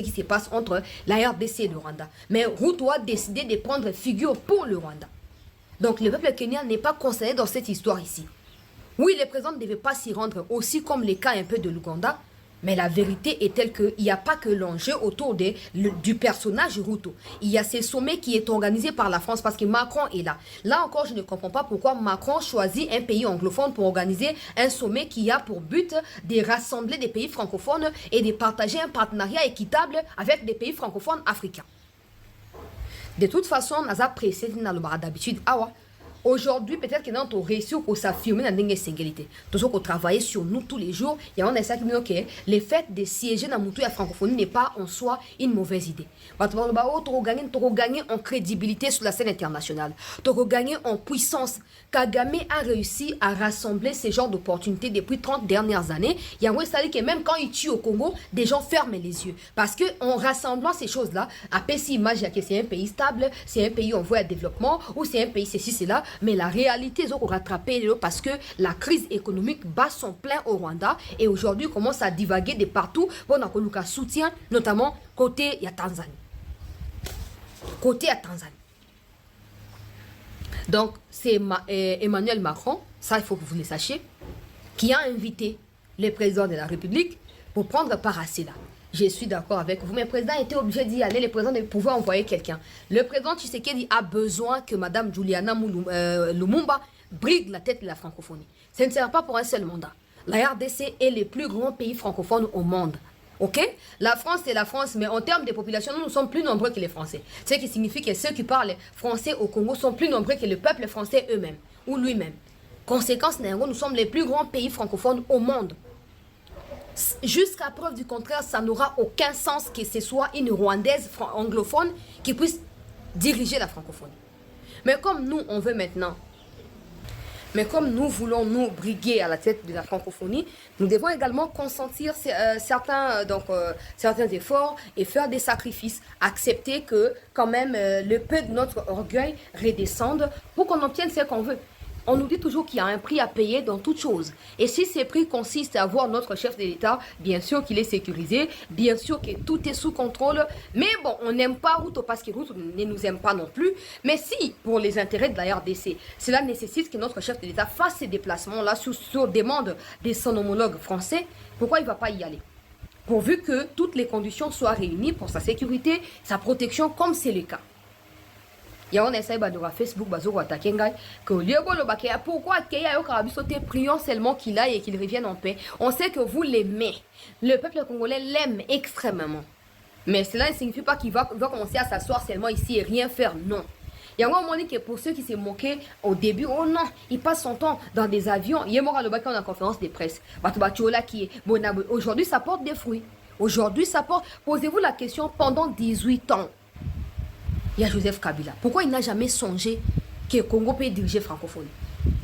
qui se passe entre la RDC et le Rwanda. Mais Ruto a décidé de prendre figure pour le Rwanda. Donc le peuple kenyan n'est pas concerné dans cette histoire ici. Oui, le président ne devait pas s'y rendre, aussi comme les cas un peu de l'Ouganda. Mais la vérité est telle qu'il n'y a pas que l'enjeu autour du personnage Ruto. Il y a ces sommets qui est organisé par la France parce que Macron est là. Là encore, je ne comprends pas pourquoi Macron choisit un pays anglophone pour organiser un sommet qui a pour but de rassembler des pays francophones et de partager un partenariat équitable avec des pays francophones africains. De toute façon, on a pressé d'habitude. Aujourd'hui, peut-être que nous avons réussi à s'affirmer dans une singulité. Nous avons travaillé sur nous tous les jours. Il y a un essai qui dit que le fait de siéger dans la francophonie n'est pas en soi une mauvaise idée. Tu as gagné en crédibilité sur la scène internationale. Tu as gagné en puissance. Kagame a réussi à rassembler ces genres d'opportunités depuis 30 dernières années. Il y a un essai que même quand il tue au Congo, des gens ferment les yeux. Parce qu'en rassemblant ces choses-là, après si image que c'est un pays stable, c'est un pays en voie de développement, ou c'est un pays ceci, c'est là. Mais la réalité, ils ont rattrapé parce que la crise économique bat son plein au Rwanda et aujourd'hui commence à divaguer de partout. On a un soutien, notamment côté ya Tanzanie. Côté à Tanzanie. Donc, c'est Emmanuel Macron, ça il faut que vous le sachiez, qui a invité le président de la République pour prendre part à cela. Je suis d'accord avec vous, mais le président était obligé d'y aller, le président pouvait envoyer quelqu'un. Le président Tshisekedi a besoin que Mme Juliana Lumumba brigue la tête de la francophonie. Ce ne sert pas pour un seul mandat. La RDC est le plus grand pays francophone au monde. Ok? La France, c'est la France, mais en termes de population, nous sommes plus nombreux que les Français. Ce qui signifie que ceux qui parlent français au Congo sont plus nombreux que le peuple français eux-mêmes, ou lui-même. Conséquence, nous sommes les plus grands pays francophones au monde. Jusqu'à preuve du contraire, ça n'aura aucun sens que ce soit une Rwandaise anglophone qui puisse diriger la francophonie. Mais comme nous, on veut maintenant, mais comme nous voulons nous briguer à la tête de la francophonie, nous devons également consentir certains efforts et faire des sacrifices. Accepter que quand même le peu de notre orgueil redescende pour qu'on obtienne ce qu'on veut. On nous dit toujours qu'il y a un prix à payer dans toute chose. Et si ce prix consiste à avoir notre chef de l'État, bien sûr qu'il est sécurisé, bien sûr que tout est sous contrôle. Mais bon, on n'aime pas Ruto parce que Ruto ne nous aime pas non plus. Mais si, pour les intérêts de la RDC, cela nécessite que notre chef de l'État fasse ces déplacements-là sur demande de son homologue français, pourquoi il ne va pas y aller? Pourvu que toutes les conditions soient réunies pour sa sécurité, sa protection, comme c'est le cas. Il y a un essai sur Facebook que pourquoi prions seulement qu'il aille et qu'il revienne en paix. On sait que vous l'aimez. Le peuple congolais l'aime extrêmement. Mais cela ne signifie pas qu'il va commencer à s'asseoir seulement ici et rien faire. Non. Il y a un moment que pour ceux qui s'est moqués au début, oh non, il passe son temps dans des avions. Il y a en conférence de presse. Aujourd'hui, ça porte des fruits. Aujourd'hui, ça porte. Posez-vous la question pendant 18 ans. Il y a Joseph Kabila. Pourquoi il n'a jamais songé que le Congo peut diriger francophonie?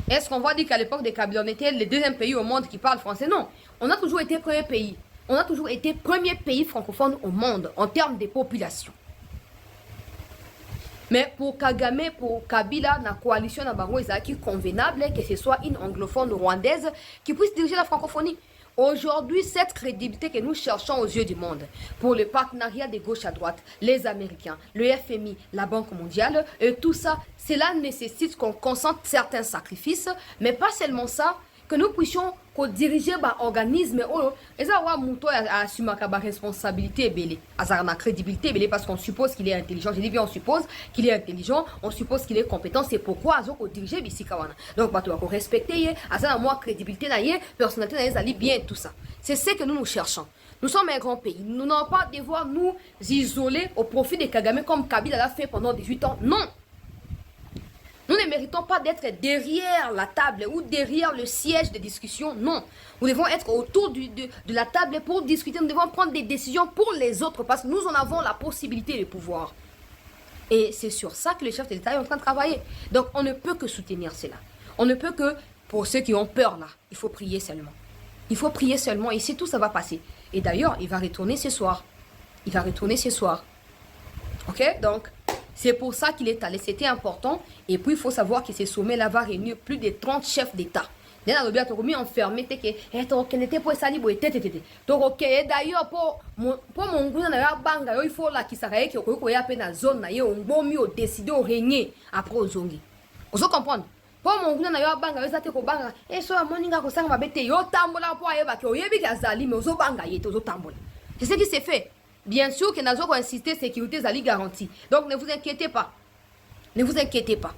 Est-ce qu'on va dire qu'à l'époque de Kabila, on était le deuxième pays au monde qui parle français? Non. On a toujours été premier pays. On a toujours été premier pays francophone au monde en termes de population. Mais pour Kagame, pour Kabila, la coalition est convenable que ce soit une anglophone rwandaise qui puisse diriger la francophonie. Aujourd'hui, cette crédibilité que nous cherchons aux yeux du monde, pour le partenariat de gauche à droite, les Américains, le FMI, la Banque mondiale, et tout ça, cela nécessite qu'on consente certains sacrifices, mais pas seulement ça, que nous puissions diriger l'organisme, et ça va assumer la responsabilité, la crédibilité, parce qu'on suppose qu'il est intelligent. Je dis bien, on suppose qu'il est intelligent, on suppose qu'il est compétent, c'est pourquoi on diriger Bissikawana. Donc, on doit respecter, à moi, crédibilité, personnalité, bien, tout ça. C'est ce que nous cherchons. Nous sommes un grand pays. Nous n'avons pas devoir nous isoler au profit de Kagame comme Kabila l'a fait pendant 18 ans. Non! Nous ne méritons pas d'être derrière la table ou derrière le siège de discussion. Non. Nous devons être autour de la table pour discuter. Nous devons prendre des décisions pour les autres parce que nous en avons la possibilité et le pouvoir. Et c'est sur ça que le chef de l'État est en train de travailler. Donc on ne peut que soutenir cela. On ne peut que, pour ceux qui ont peur là, il faut prier seulement. Il faut prier seulement et c'est tout, ça va passer. Et d'ailleurs, il va retourner ce soir. Il va retourner ce soir. Ok? Donc, c'est pour ça qu'il est allé. C'était important. Et puis, il faut savoir que ce sommet-là va réunir plus de 30 chefs d'État Nena lobia to komi enfermé te ke to kenete po sali bo tete tete. To ko ke d'ailleurs po monguna na ya banga yo il faut la kisaka yeke ko ya pe na zone na ye ngbomi o décider o régner après ozongi. Ozo comprendre? Po monguna na yo banga yo sate ko banga so moninga ko sanga mabete yo tambola po ayeba ke oyebi ka zali mais ozo banga ye to ozo tambola. C'est ce qui s'est fait. Bien sûr que nazo ko insister sécurité zali garantie. Donc ne vous inquiétez pas. Ne vous inquiétez pas.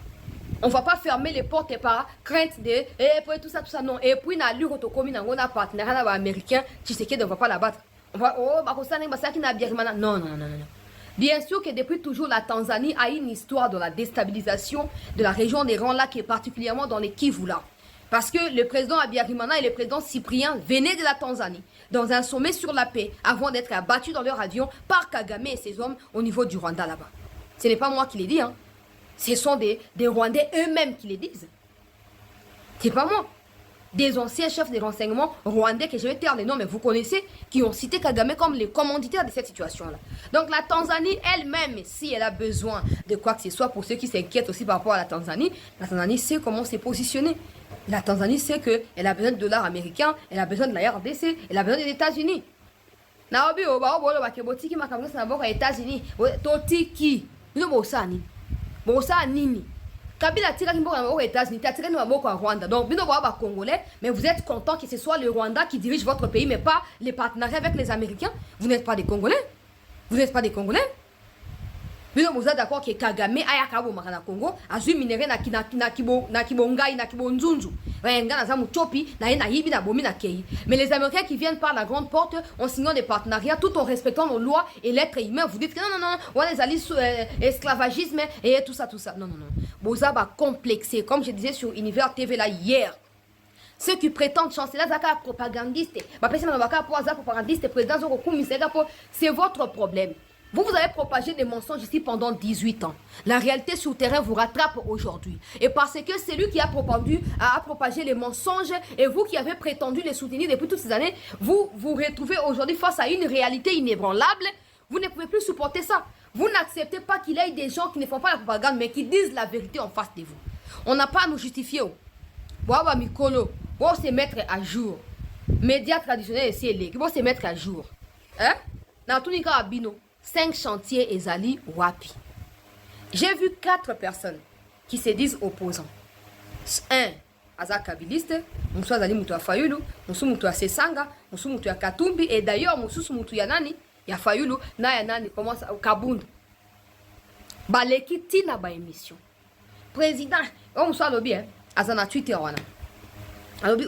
On ne va pas fermer les portes par crainte de tout ça non. Et puis na lure to komi na ngona partenaire américain, tu sais qu'on ne va pas la battre. On va non. Bien sûr que depuis toujours la Tanzanie a une histoire de la déstabilisation de la région des Grands Lacs et particulièrement dans les Kivu là. Parce que le président Habyarimana et le président Cyprien venaient de la Tanzanie dans un sommet sur la paix avant d'être abattus dans leur avion par Kagame et ses hommes au niveau du Rwanda là-bas. Ce n'est pas moi qui l'ai dit, hein. Ce sont des Rwandais eux-mêmes qui les disent. C'est pas moi. Des anciens chefs de renseignement rwandais, que je vais taire les noms, mais vous connaissez, qui ont cité Kagame comme les commanditaires de cette situation-là. Donc la Tanzanie elle-même, si elle a besoin de quoi que ce soit, pour ceux qui s'inquiètent aussi par rapport à la Tanzanie sait comment se positionner. La Tanzanie sait qu'elle a besoin de dollars américains, elle a besoin de la RDC, elle a besoin des États-Unis. Naobi, États-Unis, Totiki, Bosa nini. Kabila tira kimbo na maboko États-Unis, tira ni maboko Rwanda. Donc bino ba congolais, mais vous êtes content que ce soit le Rwanda qui dirige votre pays mais pas les partenariats avec les Américains. Vous n'êtes pas des Congolais. Vous n'êtes pas des Congolais. Bino vous êtes d'accord que Kagame aya kabo makana Congo, azui minéré na kibongai na kibonzunzu. Wenga na zamu chopi na na hibi na bomi na kei. Mais les Américains qui viennent par la grande porte en signant des partenariats tout en respectant nos lois et l'être humain, vous dites que non, on les alliés sous esclavagisme et tout ça. Non. Boza va complexer, comme je disais sur Univers TV là hier. Ceux qui prétendent chanceler zaka propagandiste, propagandiste président c'est votre problème. Vous avez propagé des mensonges ici pendant 18 ans. La réalité sur le terrain vous rattrape aujourd'hui. Et parce que c'est lui qui a propagé les mensonges et vous qui avez prétendu les soutenir depuis toutes ces années, vous vous retrouvez aujourd'hui face à une réalité inébranlable. Vous ne pouvez plus supporter ça. Vous n'acceptez pas qu'il y ait des gens qui ne font pas la propagande mais qui disent la vérité en face de vous. On n'a pas à nous justifier. Wawa Mikolo, on se mettre à jour. Médias traditionnels et les qui vont se mettre à jour. Hein? Dans tout cas, Abino. 5 chantiers Ezali Wapi. J'ai vu 4 personnes qui se disent opposants. 1, Aza Kabiliste, Moussou Azali Moutou Fayulu, Moussou Moutou Sesanga, Moussou Moutou Katumbi, et d'ailleurs Moussou Moutou Yanani, ya Fayulu, na Yanani commence au Kabund. Baleki tina ba émission. Président, Moussou Alobi, Azana Twitter wana. Alobi,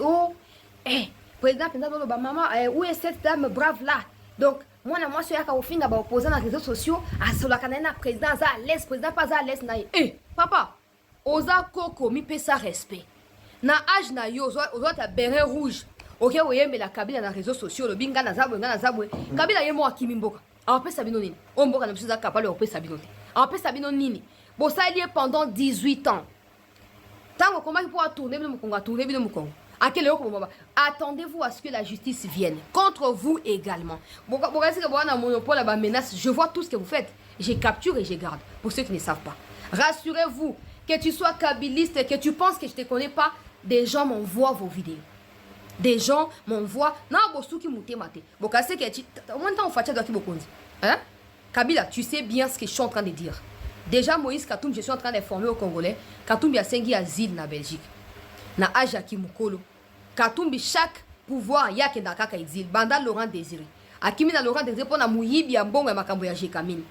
président, maman, où est cette dame brave là? Donc, moi je suis opposant dans les réseaux sociaux à ce que président à l'aise président pas à l'aise papa oza koko mi pesa respect na âge na yo oza ta béret rouge OK oyembe la Kabila na réseaux sociaux le binga na zabwe Kabila yemo akimi mboka apesa bino nini o mboka na biso capable opesa bino apesa bino nini bo ça lié pendant 18 ans tango comment il pourra tourner bino Kongo. Attendez-vous à ce que la justice vienne contre vous également. Je vois tout ce que vous faites. Je capture et je garde. Pour ceux qui ne savent pas. Rassurez-vous, que tu sois kabiliste, que tu penses que je ne te connais pas, des gens m'envoient vos vidéos. Des gens m'envoient. Kabila, tu sais bien ce que je suis en train de dire. Déjà, Moïse Katumbi, je suis en train d'informer aux Congolais. Katumbi a 5 asile na Belgique. Na Ajaki Mukolo. Katumbi chaque pouvoir yake na kaka exil banda Laurent Désiré akimi na Laurent Désiré pona muyibi ya mbongo ya makambo ya Jekamine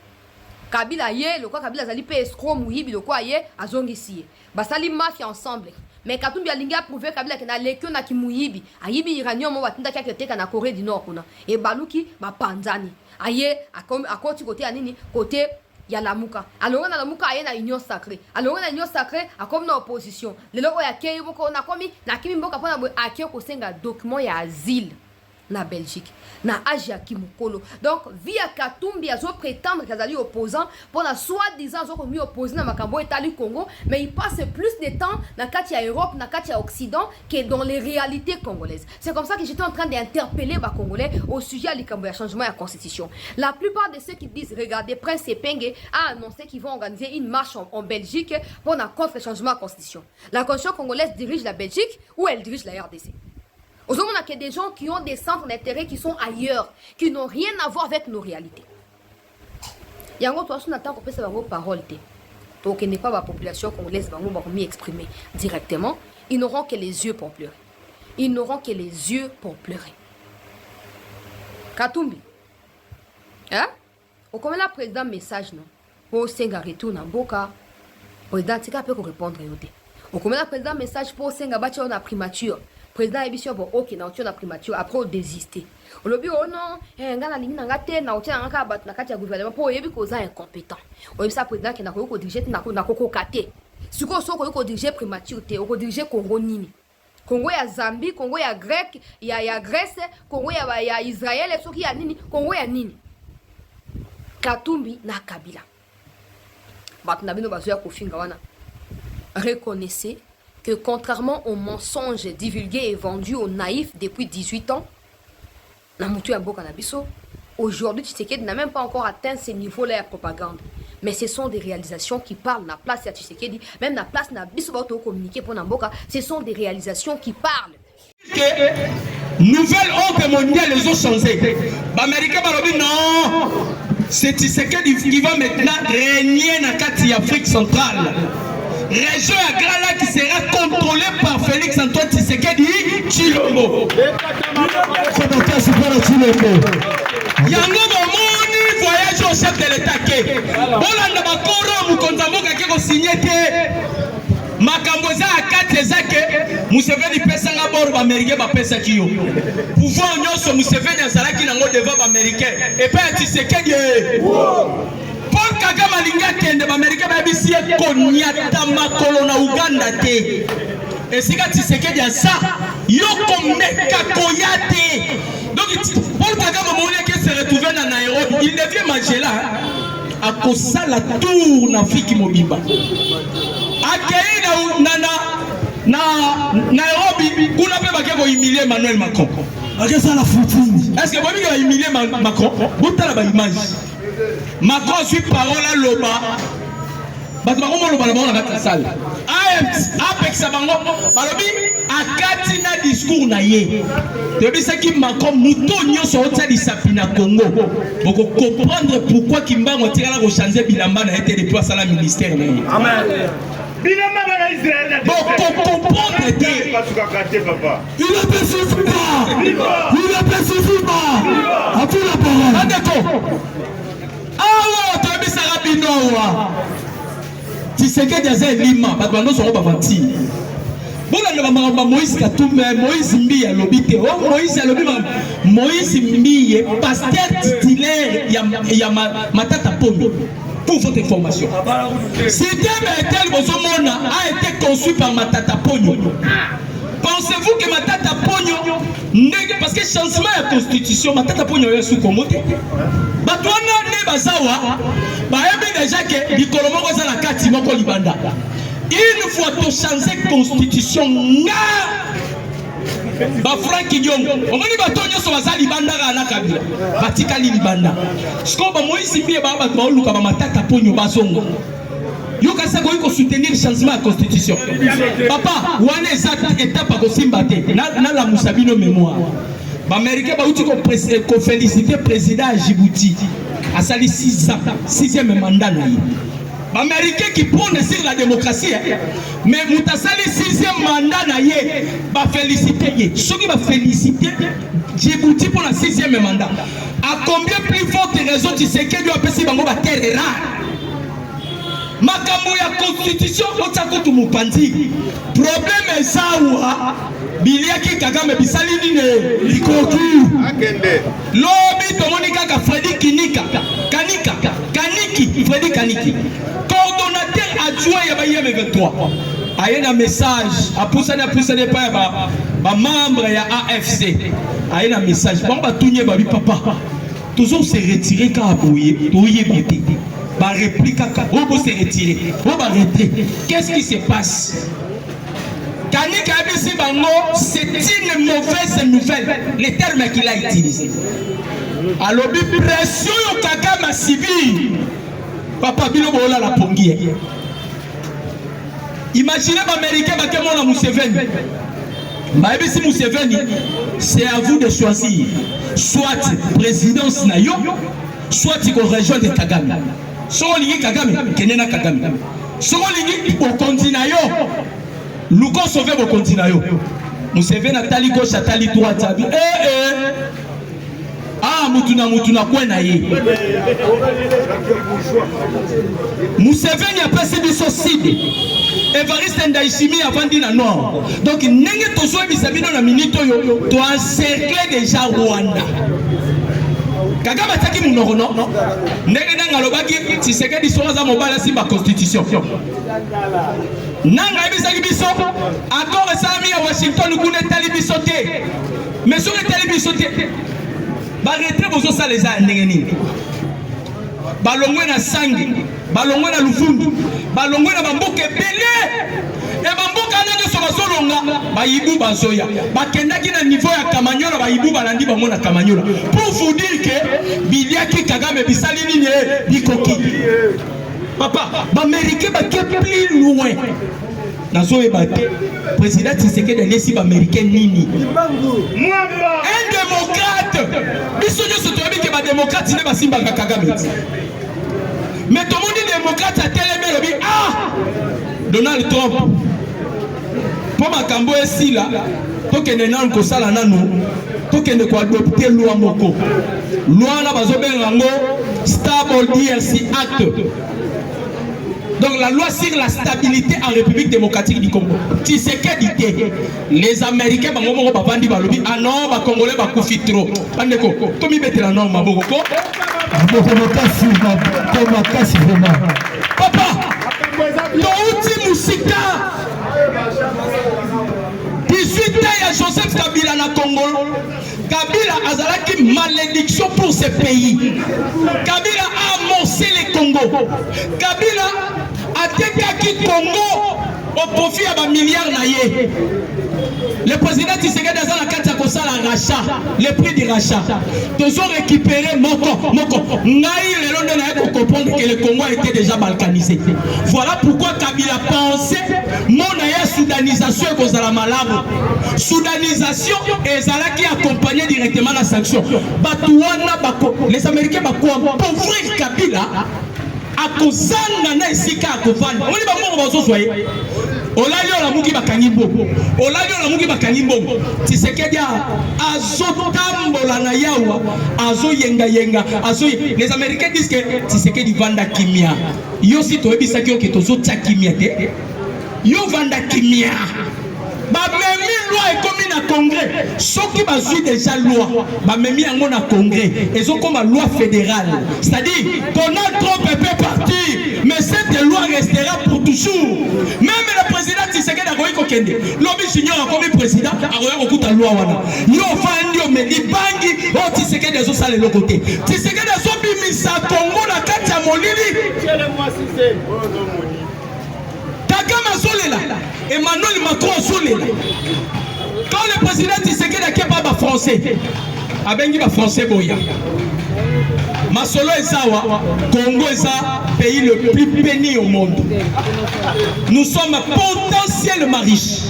Kabila ye lokwa Kabila zali pe escroc muyibi lokwa ye azongisi ye basali mafia ensemble mais Katumbi alingi a prouver Kabila ke na lekyo na kimuyibi ayibi iranium mo batinda kaka teka na Corée du Nord kuna e baluki ba panzani aye akoti côté anini côté ya Lamuka. Alors on a Lamuka aye na union sacrée. Alors on a union sacrée a comme na opposition. Le logo ya kei boko na komi na kimi mboka pona boy akio ko senga document ya asile. na Belgique. Na Aja Kimukolo. Donc, via Katumbi, ils ont prétendre qu'ils sont opposants pour la soi-disant ils ont mis opposés dans Makambo et Tali Congo, mais ils passent plus de temps dans Katia Europe, dans Katia Occident que dans les réalités congolaises. C'est comme ça que j'étais en train d'interpeller les Congolais au sujet du changement de la constitution. La plupart de ceux qui disent, regardez, Prince Epenge a annoncé qu'ils vont organiser une marche en Belgique pour la contre le changement de la constitution. La constitution congolaise dirige la Belgique ou elle dirige la RDC. Aujourd'hui, on a que des gens qui ont des centres d'intérêt qui sont ailleurs, qui n'ont rien à voir avec nos réalités. Il y a un autre qui attend qu'on puisse avoir parole. Donc, il n'est pas la population congolaise qui va m'exprimer directement. Ils n'auront que les yeux pour pleurer. Ils n'auront que les yeux pour pleurer. Katumbi. Hein? Au comme le président message, non? Pour Senga retour dans Boka. Le président, tu peux répondre. Au comme le président message pour Senga bâtir une primature. Président émission bon ok na otia na primature après désister au lobby oh non ngana lingi na ngate na otia ngaka bat na kati ya gouvernement pour yebi koza incompétent o yebisa président ke na ko diriger na ko kate siko so ko diriger primature te ko diriger Congo nini Congo ya Zambie Congo ya Grec ya Grèce Congo ya Israël et soki ya nini Congo ya nini Katumbi na Kabila bat na bino bazo ya kofinga wana reconnaissez que contrairement aux mensonges divulgués et vendus aux naïfs depuis 18 ans, aujourd'hui, Tshisekedi n'a même pas encore atteint ces niveaux-là de propagande. Mais ce sont des réalisations qui parlent. La place à Tshisekedi, même la place n'a pas communiqué pour Namboka, ce sont des réalisations qui parlent. Que nouvelle ordre mondiale les ont changé. Les Américains vont dire non, c'est Tshisekedi qui va maintenant régner dans l'Afrique centrale. Région Agrala qui sera contrôlée par Félix Antoine Tshisekedi Tshilombo. Yango bomoni voyage au chef de l'État ke. Bolanda bakoro mukonza mboka ke ko signer te. Makambo za akate zake Museveni pesa nga boro ba américain ba pesa kiyo. Pouvoir nyonso Museveni azalaki nango devant ba américain et pas Tshisekedi. Paul Kagame alinga kende ba Amerika ba bisi konyata makolo na Uganda te. Esika Tshisekedi asa yoko meka koyate. Donc Paul Kagame moni que se retrouver na Nairobi, il devient Mandela à kosa la tour na Afrique mobimba. Akei na Nairobi kuna pe ba ko humilier Emmanuel Macron. Akesa la foutu. Est-ce que bomi va humilier Macron? Botala ba image. Macron suit parole à l'Oba. Apex Bango, Balobi, Akatina discours na ye. Depuis ce qui Macron moutonio sorti de Sapina Congo. Pour comprendre pourquoi Kimba a tiré la changer Bilamba a été déplacé à la ministère. Amen. Bilamba na Israël. Pour comprendre il ne peut suffire pas. Il ne peut suffire pas. A tout la parole. D'accord. Ah ouais, tu as mis Sarabino. Tshisekedi aza elima bato bando songo bavanti bolanda ba Moïse Katumbi Moïse Mbi alobi te o Moïse alobi Moïse Mbi pasteur titulaire ya Matata Ponyo. Pour votre information, système tel bozomona a été conçu par Matata Ponyo. Pensez-vous que Matata Ponyo parce que changement de la constitution Matata Ponyo est sous Congo batwana ne bazawa bayebi déjà que likolomo ko za la kati moko libanda une fois to changer constitution nga ba Frank Nyongo omoni batonyo so bazali libanda na Kabila batikali libanda siko ba Moïse Mbi ba bato oluka ba Matata Ponyo bazongo yoka sa ko soutenir changement de constitution papa wana exact étape ko simba te na la musabino mémoire les Américains ont félicité le président à Djibouti. À sali 6 ans, 6e mandat. Les Américains qui prônent sur la démocratie, mais Moutasali 6e mandat, va féliciter. Ceux qui vont féliciter Djibouti pour le 6e mandat. À combien plus forte raison tu sais que doit passer dans la terre rare? Makambo ya constitution otako tu mupanzi problème ezawa biliaki Kagame bisali nini likoki akende lobi tomoni kaka Freddy Kaniki Freddy Kaniki coordonnateur adjoint ya ba IM23 ayena message apusana pas ba ba membre ya AFC a un message bon ba tunye ba bi papa toujours se retirer quand aboyer toye bité ba réplique on peut se retirer on va retirer qu'est-ce qui se passe Kanika Abisi Bango c'est une mauvaise nouvelle les termes qu'il a utilisés alors bi pression yo Kagame civil papa bino bola la pongi imaginez l'Américain qui est mort à Museveni. Si Museveni, c'est à vous de choisir soit présidence Nayo, soit il rejoint de Kagame. Soit on dit Kagame, Kenena Kagame. Soit on dit au continent, Luko sauver au continent. Museveni a tali gauche, a tali droite. Ah, Mutuna Kwena ye. Museveni a passé du socide. Evariste Ndayishimiye avant d'ina noir. Donc, nenge tozo bisabino na minito yo, to encercler déjà Rwanda. Kagame ataki munoko non? Nenge nanga lobaki, Tshisekedi soza mobala simba constitution. Nanga ebisaki biso, accord esami à Washington kune tali biso te. Mais sur le tali biso te. Ba retrait bozo sa les a ndenge nini. Balongwe na sangi, balongwe na lufundu, balongwe na bamboke belé. Et bamboka na so basolonga, ba yibu bazoya. Ba kendaki na niveau ya Kamanyola, ba yibu balandi bango na Kamanyola. Pour vous dire que Biliaki Kagame bisali nini bikoki. Papa, ba américain ba ke plus loin. Nazo e ba président Tshisekedi lesi ba américain nini. Un démocrate. Biso nyoso to bi ke ba démocrate ne ba simba Kagame. Mais tout le monde est démocrate à télé, ah Donald Trump. Pour ma cambo ici là, tout que nous avons ça là nous, tout que nous avons adopté loi moko. Loi là bazo bengango Stable DRC Act. Donc la loi sur la stabilité en République démocratique du Congo. Tu sais qu'est dit les Américains bango ba bandi balobi ah non ba Congolais ba kufi trop. Bandeko, to mi bete la norme maboko. Papa, Touti Moussika 18 ans, il y a Joseph Kabila na Congo. Kabila a qui malédiction pour ce pays. Kabila a amorcé les Congo. Kabila a décapité Congo au profit à un milliard naïe. Le président Tshisekedi a la carte à rachat, le prix du rachat. Ils ont récupéré Moko. Naïe le London a comprendre que le Congo était déjà balkanisé. Voilà pourquoi Kabila pensait mon soudanisation est la malade. Soudanisation et Zala qui accompagnait directement la sanction. Les Américains vont appauvrir Kabila à cause de la Sika à Kovani. On est Olayo la mugi bakanyimbo. Olayo la mugi bakanyimbo. Tshisekedi azotambola na yawa, azo yenga. Les Américains disent que Tshisekedi vanda kimia. Yo si to ebisa ki oketo zo tsa kimia te. Yo vanda kimia. Ba memi loi ekomi na congrès. Soki bazui déjà loi, ba memi yango na congrès. Ezo comme loi fédérale. C'est-à-dire Donald Trump peut partir, mais cette loi restera pour toujours. Même le président Tshisekedi a goyi kokende. Lobi junior a comme président a goyi okuta loi wana. Yo fandi o medi bangi o Tshisekedi ezo sale le côté. Tshisekedi ezo bimisa Congo na kati ya molili. Kagame Solela, Emmanuel Macron Solela. Quand le président Tshisekedi n'a pas français, abengi ba français boya. Masolo Ezawa, Congo est le pays le plus béni au monde. Nous sommes potentiellement riches.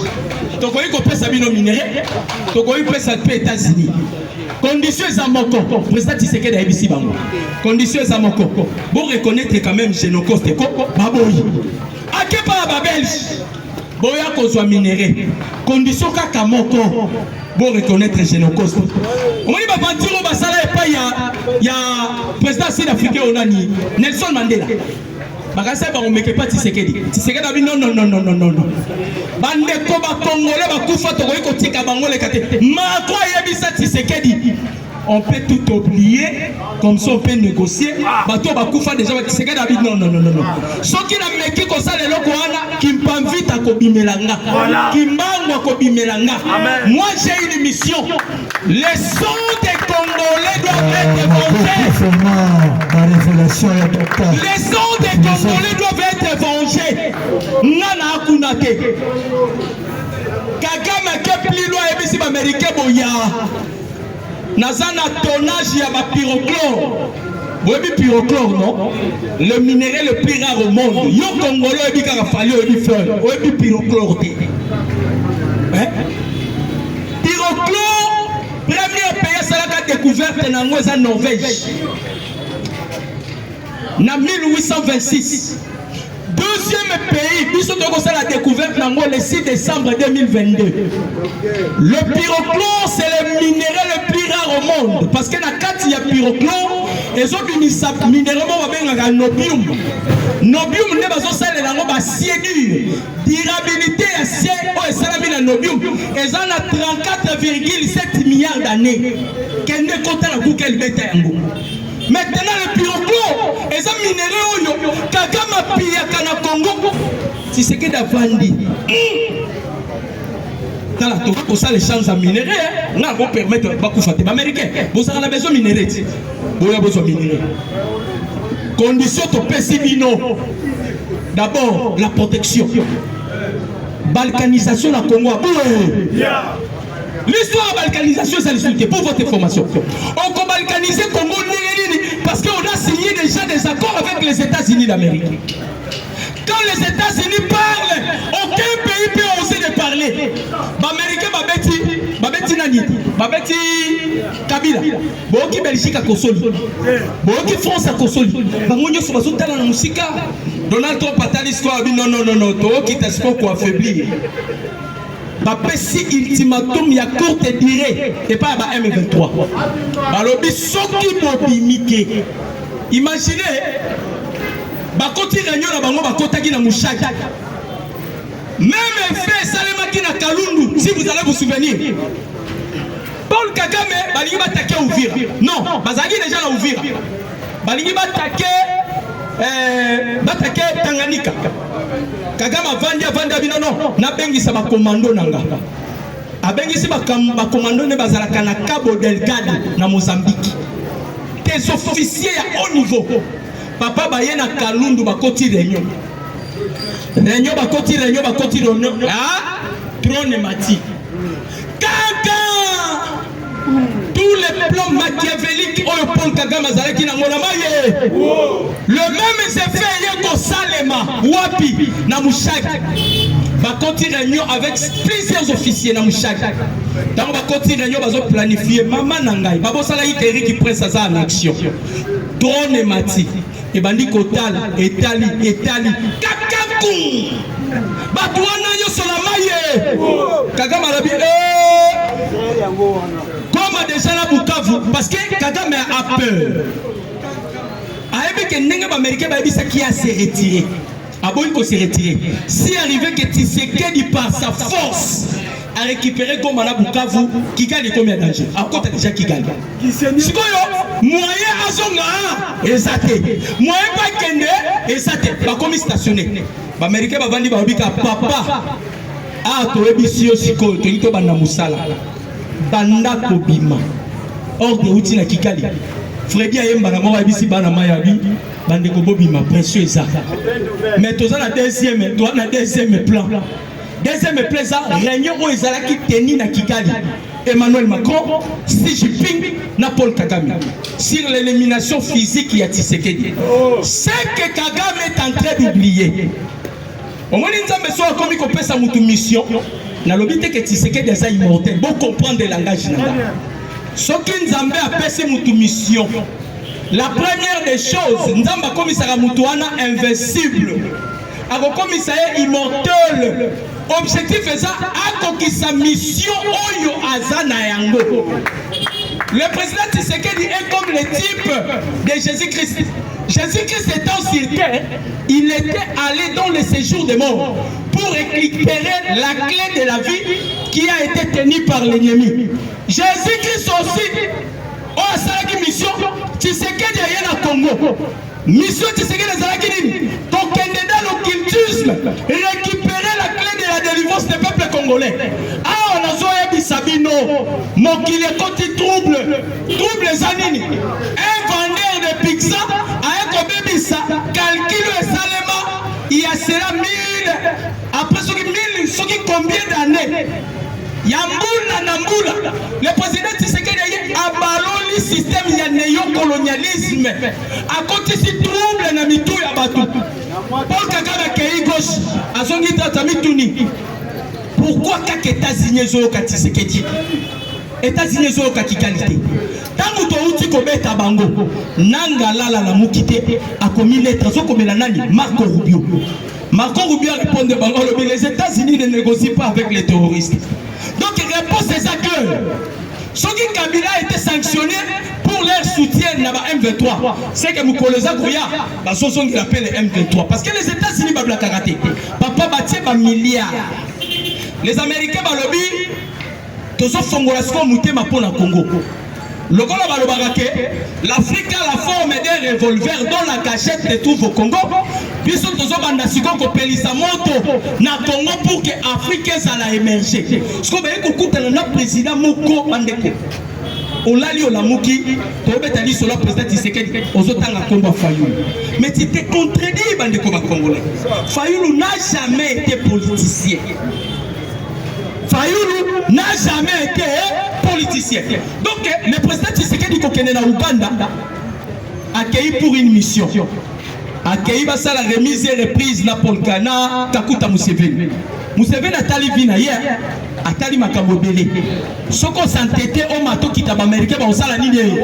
Donc on peut ça bino minéré, donc on peut ça aux États-Unis. Conditions à mon corps, président Tshisekedi a ici bango. Conditions à mon corps. Bon reconnaître quand même Génocos de Coco, baboyi. A que pas la Belge, boya qu'on soit minéré. Condition kaka mon corps. Bon reconnaître Génocos. On dit bah partir au basala et pas il y a président sud-africain onani Nelson Mandela. Bagasa ba on meke pas Tshisekedi. Tshisekedi a dit non. Bande ko ba Congolais ba kufa to ko tika bango le kate. Ma ko yebisa Tshisekedi. on peut tout oublier, comme ça on peut négocier. Bato bakufa déjà Tshisekedi David non. Ce qui n'a meki comme ça les loko wana qui m'invite à kobimelanga, qui m'envoie kobimelanga. Moi j'ai une mission. Les sons des Congolais doivent être vengés. Les sons des Congolais doivent être vengés. Nana akunate. Kagame ke plus loin et si américain boya. Nazana tonnage ya ba pyrochlore. Vous avez pyrochlore non? Le minerai le plus rare au monde. Yo Congolais ebi kaka fali ebi feu. Ebi pyrochlore te. Hein? Pyrochlore, premier pays c'est la découverte en Norvège. En 1826. Deuxième pays, puisque nous avons la découverte le 6 décembre 2022. Le pyrochlore, c'est le minéral le plus rare au monde. Parce que dans le cas il y a pyrochlore, les autres minéraux vont venir nobium. Nobium, nous avons acier dur. Durabilité acier, et ça la nobium. Ils ont 34,7 milliards d'années. Quel n'est pas la boucle qu'elle met. Maintenant le pyrochlore, les minéraux, Kagame Pia Kana Congo, c'est ce qu'il a vendu. Dans la Togo, ça les champs à minérer, on va permettre de faire des Américains. Vous avez besoin de minérer. Vous avez besoin de minérer. Condition de Pessivino. D'abord, la protection. Balkanisation à Congo. L'histoire de la balkanisation, c'est l'insulté. Pour votre information. On peut balkaniser Congo parce qu'on a signé déjà des accords avec les États-Unis d'Amérique. Quand les États-Unis parlent, aucun pays peut oser de parler. L'Américain Babeti Nani, Babeti Kabila, Boki Belgique à Kosoli, Boki France à Kosoli, Bamonio Soubazouta dans la musique. Donald Trump a dit l'histoire, non, Toki t'espère pour affaiblir. Bapesi ultimatum ya courte durée et pas à M23. Balobi soki bobimike. Imaginez bakoti réunion na bango bakotaki na Mushaki. Même fait salemaki na Kalundu si vous allez vous souvenir. Paul Kagame balingi batake Uvira. Non, bazaki déjà na Uvira. Balingi batake Tanganyika. Kagame vanda binono na bengisa ba commando nanga. Abengisi ba commando ne bazalaka na Cabo Delgado na Mozambique. Des officiers à haut niveau. Papa baye na Kalundu bakoti réunion. Bakoti réunion. Ah, trône mati. Kaka! Tous les plans machiavéliques au Paul Kagame azalaki na monamaye. Le même effet yeko Salema Wapi na Mushaki. Bakoti réunion avec plusieurs officiers na Mushaki. Dans bakoti réunion bazo planifier maman nangai. Babo sala Eri qui prend ça en action. Drone mati. Et bandi kotal etali kakakou. Batouana yo solamaye. Kagame alabi comme déjà la Bukavu parce que Kagame a peur. Avec un nègre américain qui a se retiré. Aboy ko se retirer. Si arrivé que Tshisekedi par sa force a récupéré comme la Bukavu, qui gagne combien d'argent? À côté déjà qui gagne. Sikoyo moyen azonga ezate. Moyen pas kende ezate. Ba comme stationné. Ba américain ba vandi ba bika papa. Ah to ebisio sikoyo to ito bana musala. Banda kobima. Or de outil na Kikali. Freddy ayemba na mwa bisi bana mayabi. Bande ko bobima pression eza. Mais tous na deuxième plan. Deuxième plan ça réunion où ezala ki teni na Kikali. Emmanuel Macron, Xi Jinping, na Paul Kagame sur l'élimination physique ya Tshisekedi. C'est que Kagame est en train d'oublier. Au moins nzambe so akomi ko pesa mutu mission. Na lobite que Tshisekedi est immortel. Bon comprendre le langage nanga. Ce qui nzambe a pesa mutu mission. La première des choses, nzamba komisara mutu wana invincible. Ako komisara immortel. Objectif est ça, à sa mission oyo azana yango. Le président Tshisekedi est comme le type de Jésus-Christ. Jésus-Christ étant sur terre, il était allé dans le séjour des morts pour récupérer la clé de la vie qui a été tenue par l'ennemi. Jésus-Christ aussi, Oh, ça qui mission, tu sais qu'il y a na Congo. Mission, tu sais qu'il y a nini. Donc, dans l'occultisme, récupérer la clé de la délivrance des peuples congolais. Ah, on a zoé bisabino, mokile koti trouble zanini. Un vendeur de pizza a un bébisa, calcule et salema, il y a cela 1000, après ce qui 1000, ce qui combien d'années? Yambula Nambula, le président Tshisekedi a ballonné le système ya néocolonialisme. À côté de ce trouble na mitou ya batou. Paul Kagame kei gauche, a son guitare tamituni. Pourquoi kak États-Unis zoyoka Tshisekedi? États-Unis zoyoka kikalité. Tangu to uti kobeta bango, nanga lala la mukite a commis lettre zo komela nani Marco Rubio. Marco Rubio répond de bango les États-Unis ne négocient pas avec les terroristes. Donc réponse c'est ça que ceux qui Kabila a été sanctionné pour leur soutien dans la M23, c'est que Moukoleza Gouya, bah ce sont qu'ils appellent les M23 parce que les États-Unis ba karaté, papa bâti ba milliards. Les Américains ba lobby tous sont fongolasco mutema pour na Congo. Lokola balobaka l'Afrique a la forme d'un revolver dans la cachette se trouve au Congo. Biso tozo banda siko ko pelisa moto na Congo pour que Afrique ça la émerger. Ce qu'on veut écouter na président Moko bandeko. Olali olamuki to betali sur le président Tshisekedi ozotanga komba Fayulu. Mais tu t'es contredit bandeko ba Congolais. Fayulu n'a jamais été politicien. Fayulu n'a jamais été politicien. Donc, le président Tshisekedi Kokene na Uganda accueilli pour une mission. Accueilli basa la remise et reprise na Polkana Kakuta Museveni. Museveni a tali vina hier, a tali makamobele. Soko s'entêter au mato qui taba américain ba osala nini.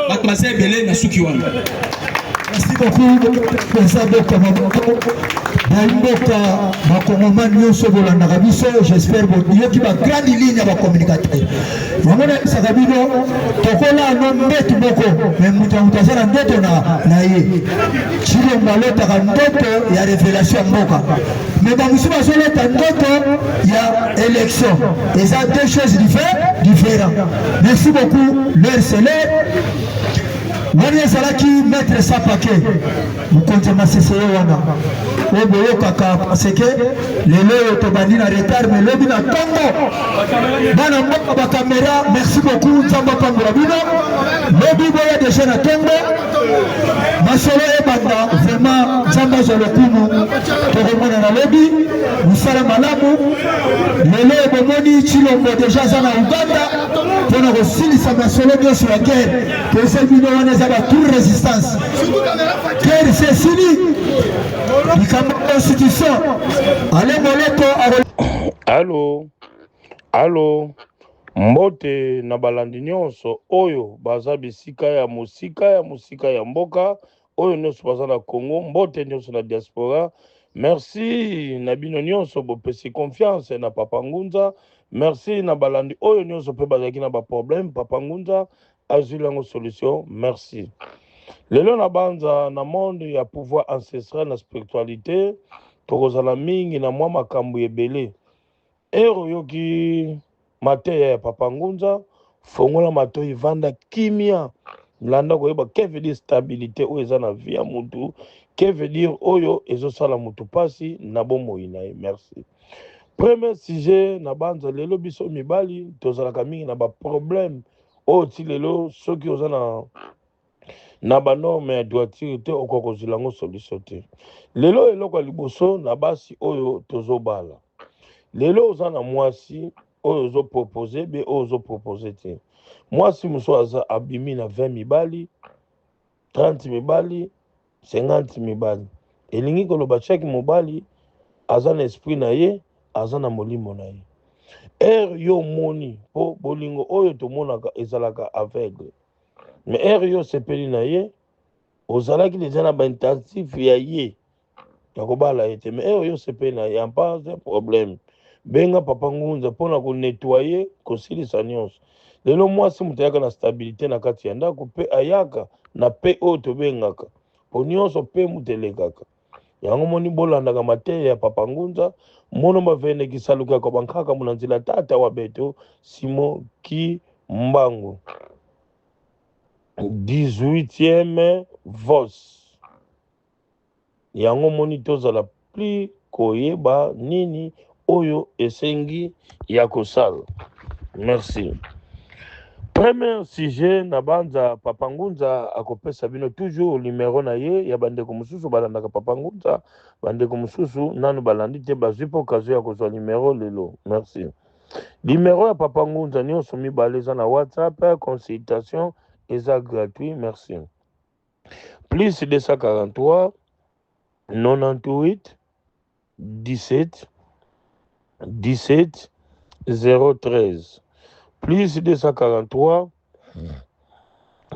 Batmase belé na suki wana. Merci beaucoup, président Kamaboko. J'espère que tu vas grande ligne à communicateur. Mais révélation mais dans il y a élection. Et ça deux choses différentes. Merci beaucoup, l'heure c'est l'heure. Wani ezalaki mettre ça paquet mukonzi maseseye wana oboyo kaka parce que lelo tobandi na retard mais lobi na tongo bana mboka ba caméra merci beaucoup nzamba pambura bino lobi boya déjà na tongo masolo ebanda vraiment nzamba zolokumu tokomona na lobi musala malamu lelo bomoni chilombo déjà za na Uganda pona kosilisa masolo nyonso ya guerre pesa bino wana toute résistance. Quelle c'est fini. Constitution. Allô. Mbote na balandi nyonso oyo baza bisika ya musika ya mboka oyo nyonso baza na Congo mbote nyonso na diaspora. Merci na bino nyonso bopesi confiance na Papa Ngunza. Merci na balandi oyo nyonso pe bazaki na ba problème Papa Ngunza azulango solution. Merci. Lelo na banza na monde ya pouvoir ancestral na spiritualité tokozala mingi na mwa makambo ebele. Ero yoki mateya ya Papa Ngunza fongola mato ivanda kimia landa koyeba que veut dire stabilité oyo eza na vie ya mutu, que veut dire oyo ezosala mutu pasi na bomoi na ye. Merci. Premier sujet na banza lelo biso mibali tozalaka mingi na ba problème o ti lelo soki oza na ba norme ya droiture te okokozila ngo solution te. Lelo eloko ya liboso na basi oyo tozobala. Lelo oza na mwasi oyo ozo proposer be oyo ozo proposer te. Mwasi muso aza abimi na 20 mibali, 30 mibali, 50 mibali. Elingi koloba chaque mobali aza na esprit na ye, aza na molimo na ye. Yo moni po bolingo oyo tomonaka ezalaka aveugle. Mais yo sepeli na ye ozalaki deja na ba intensif ya ye ya kobala ete. Mais yo sepeli na ye pas de problème. Benga Papa Ngunza pona ko nettoyer kosilisa nyonso. Lelo mwasi mutu ayaka na stabilité na kati ya ndako pe ayaka na pe oyo tobengaka po nyonso pe mutelekaka. Yango moni bolandaka mateya ya Papa Ngunza mono bavene kisaluka ko bankaka munanzila tata wa beto Simo ki Mbango. 18e VOS. Yango moni tozala plus koyeba nini oyo esengi ya kosala. Merci. Premier sujet na banza Papa Ngunza akopesa bino toujours numéro na ye ya bandeko mususu balandaka Papa Ngunza, bandeko mususu nanu balandi te bazwi po kazo ya kozwa numéro lelo. Merci. Numéro ya Papa Ngunza nyonso mibale eza na WhatsApp, consultation eza gratuit. Merci. Plus 243 98 17 17 013. Plus 243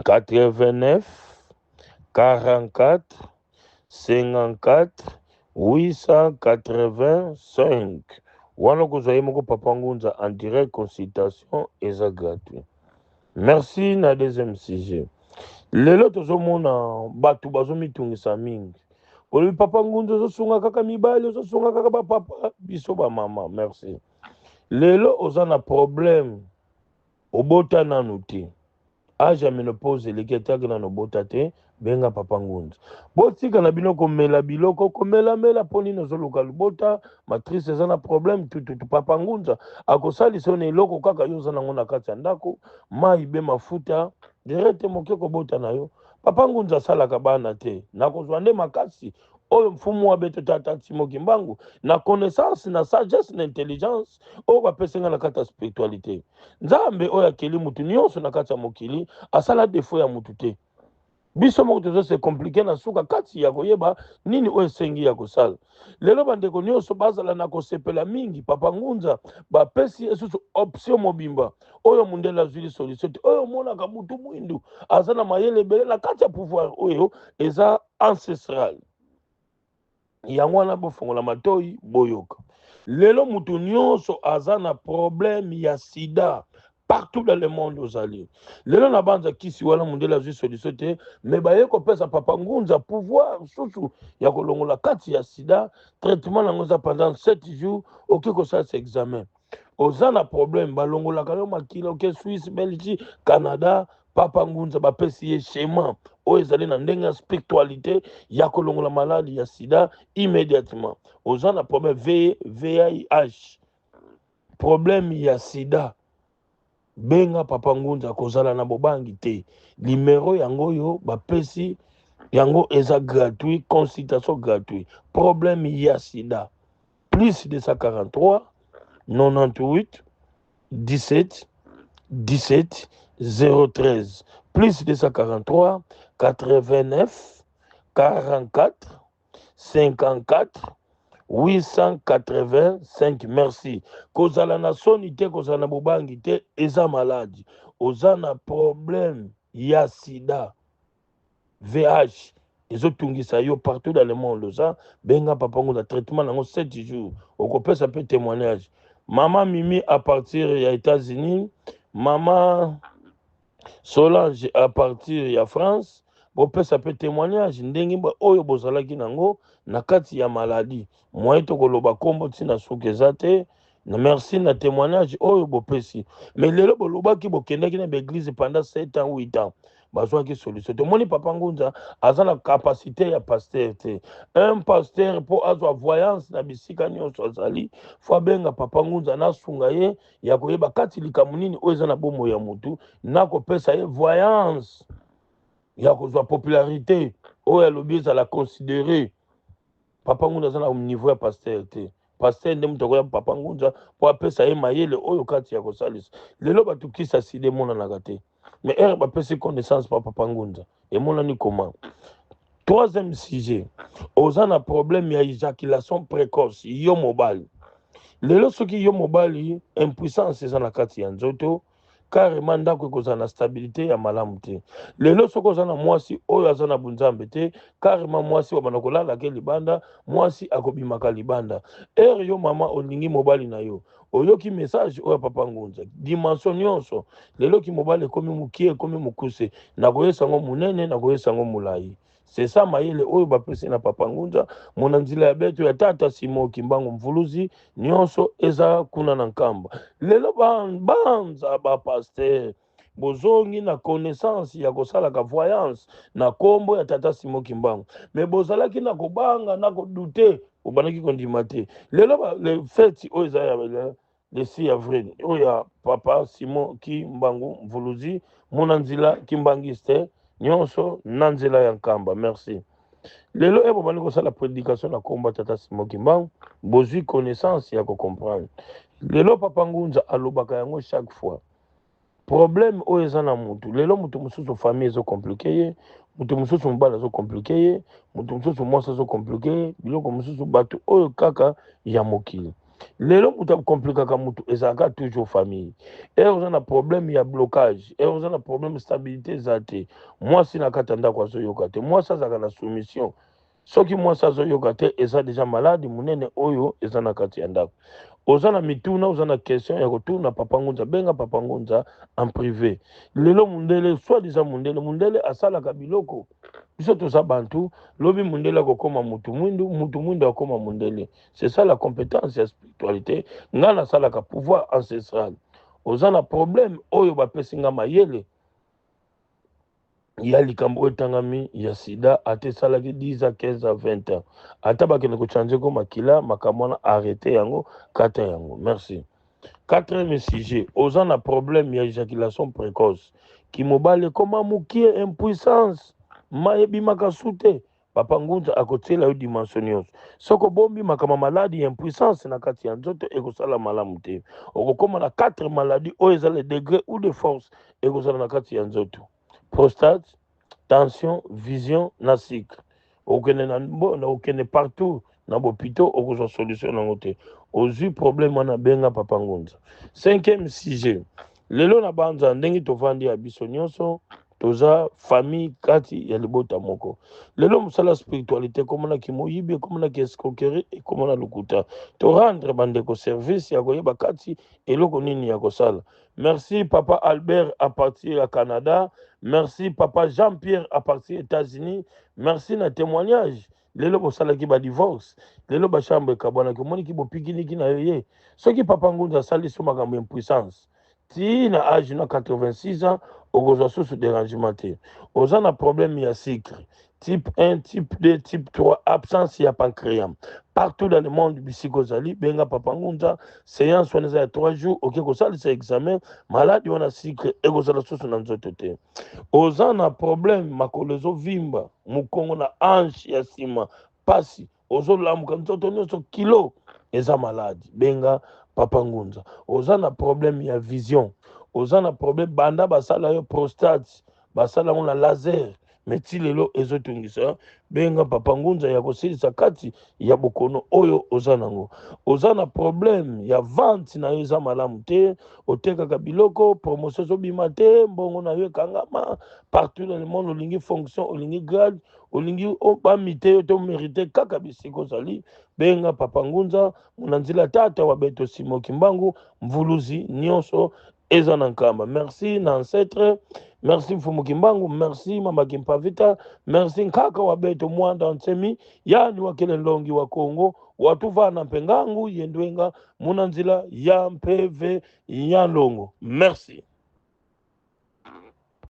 89 44 54 885. Wana kozwa ye moko Papa Ngunza en direct, consultation eza gratuit. Merci. Na deuxième sujet lelo tozomona batu bazomitungisa mingi olobi Papa Ngunza ozosunga kaka mibali, ozosunga kaka bapapa biso bamama. Merci. Lelo oza na problème obota nanu te, age ya menopause eleki etiaki nano obota te, benga Papa Ngunza. Botika na bino komela biloko komelamela mpo nini ozoluka libota, matrice eza na problème tututu. Papa Ngunza akosalisa yo na eloko kaka yo oza nango na kati ya ndako, mai be mafuta direct moke kobota na yo. Papa Ngunza asalaka bana te, nakozwa nde makasi oyo mfumu wa beto tata Timoki Mbangu na connaissance na sagesse na intelligence oyo bapesenga na kati ya spiritualité. Nzambe oyo akeli mutu nyonso na kati ya mokili asala defo ya mutu te. Biso moko tozo se komplike na suka kati ya koyeba nini oyo esengi ya kosala. Lelo bandeko nyonso bazala na kosepela mingi Papa Ngunza bapesi esusu option mobimba oyo mundele azwili solution te, oyo monaka mutu mwindu aza na mayele ebele na kati ya pouvoir oyo eza ancestral. Yango wana bofongola matoi boyoka. Lelo mutu nyonso aza na problème ya sida partout dans le monde ozali. Lelo na banza kisi wana mundela azwi solution te, me baye kopesa Papa Ngunza pouvoir susu ya kolongola kati ya sida. Traitement nango za pendant 7 jours oki kosala ce examen. Oza na problème balongolaka yo makila oke Suisse, Belgique, Canada, Papa Ngunza bapesi ye schéma oyo ezali na ndenge ya spiritualité ya kolongola maladi ya sida immédiatement. Oza na problème VIH, problème ya sida, benga Papa Ngunza kozala na bobangi te. Numéro yango yo bapesi yango eza gratuit, consultation gratuit. Problème ya sida plus 243 98 17 17 013 plus 243 89 44 54 885. Merci. Kozala na soni te, kozala na bobangi te, eza maladi. Oza na problème ya sida VH ezotungisa yo partout dans le monde. Oza benga Papa Ngunza traitement nango 7 jours. Okopesa pe témoignage. Maman Mimi à partir ya États-Unis, Maman Solange à partir ya France, bopesa pe témoignage ndenge oyo bozalaki nango na kati ya maladie. Moyen to koloba kombo tina suke te. Na merci na témoignage oyo bopesi. Mais lelo bolobaki bokendaki na l'église pendant 7 ans 8 ans. Bazwaki solution. Te moni Papa Ngunza aza na capacité ya pasteur te. Un pasteur po azwa voyance na bisika nyonso azali, fo benga Papa Ngunza na sunga ye ya koyeba kati likamu nini oyo eza na bomo ya mutu na kopesa ye voyance ya kozwa popularité oyo alobi ezala considéré. Papa Ngunza aza na niveau ya pasteur te. Pasteur nde mutu akoya Papa Ngunza po apesa ye mayele oyo kati ya kosalisa. Lelo batukisa side monanaka te. Mais elle va passer connaissance par Papa Ngunza. Et mon ami comment? Troisième sujet. Aux un problème, il y a éjaculation précoce. Yo mobile. Les lorsque yo mobile, impuissance, c'est en akati anzoto. Carrément, ndako kozana stabilité ya malamu te. Lelo soko kozana mwasi oyo azana bunzambe te, carrément mwasi wabanakola la ke libanda, mwasi akobimaka libanda. Yo mama olingi mobali na yo. Oyoki message oyo Papa Ngunza. Dimension nyonso. Lelo ki mobali komi mukie, komi mukuse. Nakoyesa ngo munene, nakoyesa ngo mulai. C'est ça mayele oyo bapesi na Papa Ngunza. Mona nzila ya beto ya tata Timoki Mbangu mvuluzi nyonso eza kuna na nkamba. Lelo banza ba pasteur bozongi na connaissance ya kosala ka voyance na kombo ya tata Simon Kimbangu mais bozalaki na kobanga na kodute obandaki kondima te lelo le fête oyo eza ya le 6 avril oyo ya papa Simon Kimbangu Mvuluzi mona nzila Kimbangiste nyonso na nzela ya nkamba. Merci. Lelo ebo bani kosala prédication na komba tata Simon Kimbangu bozwi connaissance ya ko comprendre. Lelo papa Ngunza alobaka yango chaque fois. Problème oyo eza na mutu. Lelo mutu mususu famille ezo compliqué ye, mutu mususu mbala ezo compliqué ye, mutu mususu mwasa ezo compliqué ye, biloko mususu batu oyo kaka ya mokili. Lelo mutu komplikaka mutu ezaka toujours famille. Et oza na problème ya blocage, et oza na problème stabilité zate. Moi si na katanda kwa zo yokate, moi ça zaka na soumission. Soki moi ça zo yokate eza déjà malade munene oyo eza na kati ya ndako. Oza na mituna, oza na question ya kotuna papa Ngunza, benga papa Ngunza en privé. Lelo mundele, soit disant mundele asalaka biloko. Biso toza bantu, lobi mundele akokoma mutu mwindu akoma mundele. C'est ça la compétence ya spiritualité. Nga na salaka pouvoir ancestral. Oza na problème oyo bapesi nga mayele. Ya likambo etangami ya sida ate salaki 10 à 15 à 20 ans. Ata bakene ko changer ko makila makamona arrêter yango kata yango. Merci. Quatrième sujet, oza na problème ya éjaculation précoce. Ki mobale koma mukie impuissance. Mayebi makasute. Papa Ngunza akotela yo dimension nyonso. Soko bombi makama maladie ya impuissance na kati ya nzoto ekosala malamu te. Okokoma na 4 maladies oyo eza le degré ou de force ekosala na kati ya nzoto. Prostate, tension, vision, na cycle. Okene partout na bopito okozwa solution na ngote. Ozu problème wana benga papa Ngunza. 5e sujet. Lelo na banza ndenge tovandi ya biso nyonso toza famille kati ya libota moko. Lelo musala spiritualité komona kimoyibi komona ki escroquerie et komona lukuta. To rendre bandeko service ya koyeba kati eloko nini ya kosala. Merci papa Albert à partir à Canada. Merci papa Jean-Pierre à partir des États-Unis. Merci na témoignage. Lelo bosala ki ba divorce. Lelo ba chambre kabwana ki moni ki bo pikiniki na yoye. Soki papa Ngunza sali so makambo impuissance. Ti na âge na 86 ans okozwa sous dérangement te. Oza na problème ya cycle. Type 1, type 2, type 3, absence ya pancréas. Partout dans le monde bisikosali, benga papa Ngunza, séance on est 3 jours, ok, kosali c'est examen, malade on a cycle, et kosala sous na nzoto te. Oza na problème, makolezo vimba, mukongo na hanche ya sima, pasi, ozo lamuka nzoto nyoso kilo, eza malade, benga papa Ngunza. Oza na problème ya vision, oza na problème banda basala yo prostate, basala on la laser, meti lelo ezotungisa benga papa Ngunza ya kosilisa kati ya bokono oyo oza nango. Oza na problème ya vente na yo eza malamu te, otekaka biloko, promotion zobima te, mbongo na yo ekangama, partout dans le monde olingi fonction, olingi grade, olingi bamite yo to mérite kaka bisiko zali, benga papa Ngunza, munanzila tata wa beto Simon Kimbangu, Mvuluzi, nyonso, eza na nkamba. Merci na ancêtre. Merci Mfumu Kimbangu, merci Mama Kimpavita, merci Nkaka Wabeto Mwanda Nsemi, yani wakele longi wa Kongo, watu vana mpengangu, yendwenga, munanzila ya mpeve ya longo. Merci.